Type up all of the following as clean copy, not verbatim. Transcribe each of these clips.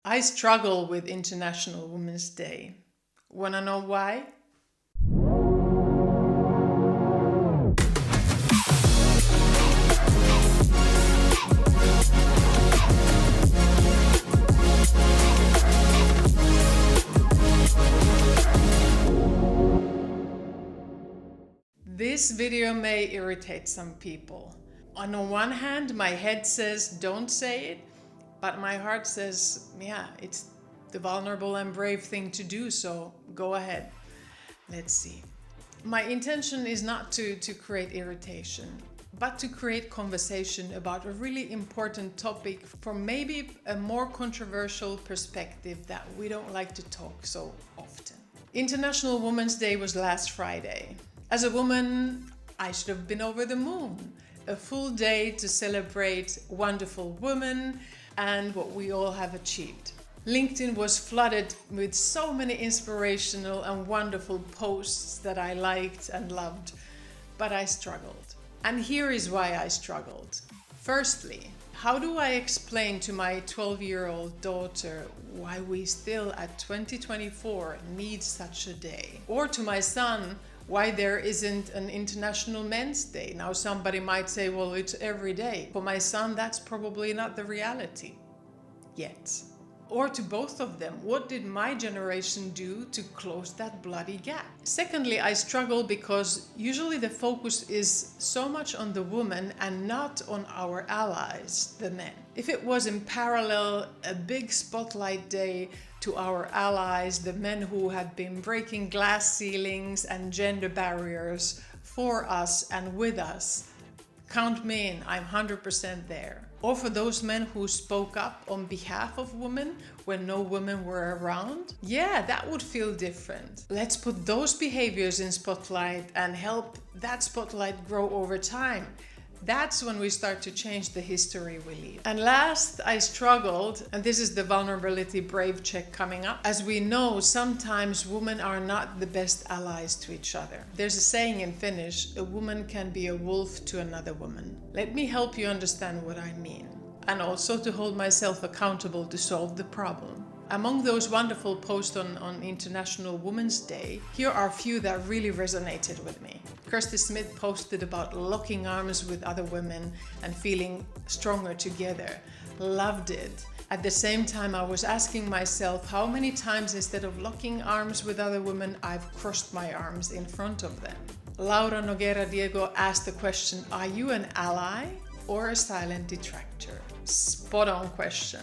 I struggle with International Women's Day. Wanna know why? This video may irritate some people. On the one hand, my head says don't say it, but my heart says, yeah, it's the vulnerable and brave thing to do, so go ahead. Let's see. My intention is not to create irritation, but to create conversation about a really important topic from maybe a more controversial perspective that we don't like to talk so often. International Women's Day was last Friday. As a woman, I should have been over the moon. A full day to celebrate wonderful women and what we all have achieved. LinkedIn was flooded with so many inspirational and wonderful posts that I liked and loved, but I struggled. And here is why I struggled. Firstly, how do I explain to my 12-year-old daughter why we still at 2024 need such a day? Or to my son, why there isn't an International Men's Day? Now somebody might say, well, it's every day. For my son, that's probably not the reality yet. Or to both of them, what did my generation do to close that bloody gap? Secondly, I struggle because usually the focus is so much on the woman and not on our allies, the men. If it was in parallel, a big spotlight day to our allies, the men who have been breaking glass ceilings and gender barriers for us and with us, count me in, I'm 100% there. Or for those men who spoke up on behalf of women when no women were around, yeah, that would feel different. Let's put those behaviors in spotlight and help that spotlight grow over time. That's when we start to change the history we leave. And last, I struggled, and this is the vulnerability brave check coming up. As we know, sometimes women are not the best allies to each other. There's a saying in Finnish, a woman can be a wolf to another woman. Let me help you understand what I mean, and also to hold myself accountable to solve the problem. Among those wonderful posts on International Women's Day, here are a few that really resonated with me. Kirsty Smith posted about locking arms with other women and feeling stronger together. Loved it. At the same time, I was asking myself how many times instead of locking arms with other women, I've crossed my arms in front of them. Laura Noguera Diego asked the question, are you an ally or a silent detractor? Spot on question.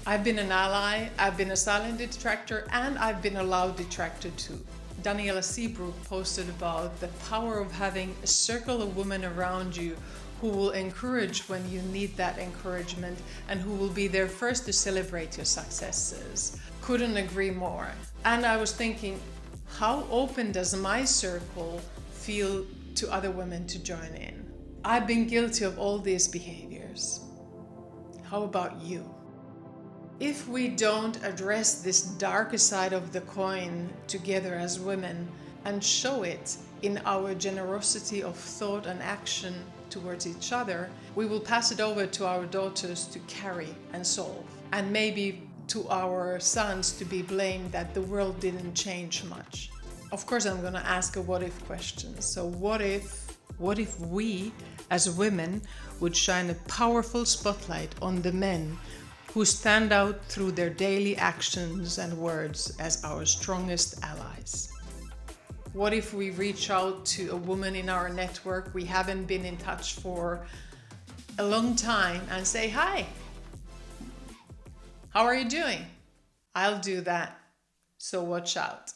I've been an ally, I've been a silent detractor, and I've been a loud detractor too. Daniela Seabrook posted about the power of having a circle of women around you who will encourage when you need that encouragement and who will be there first to celebrate your successes. Couldn't agree more. And I was thinking, how open does my circle feel to other women to join in? I've been guilty of all these behaviors. How about you? If we don't address this darker side of the coin together as women and show it in our generosity of thought and action towards each other, we will pass it over to our daughters to carry and solve. And maybe to our sons to be blamed that the world didn't change much. Of course, I'm going to ask a what-if question. So what if we as women would shine a powerful spotlight on the men who stand out through their daily actions and words as our strongest allies? What if we reach out to a woman in our network we haven't been in touch for a long time and say, hi, how are you doing? I'll do that, so watch out.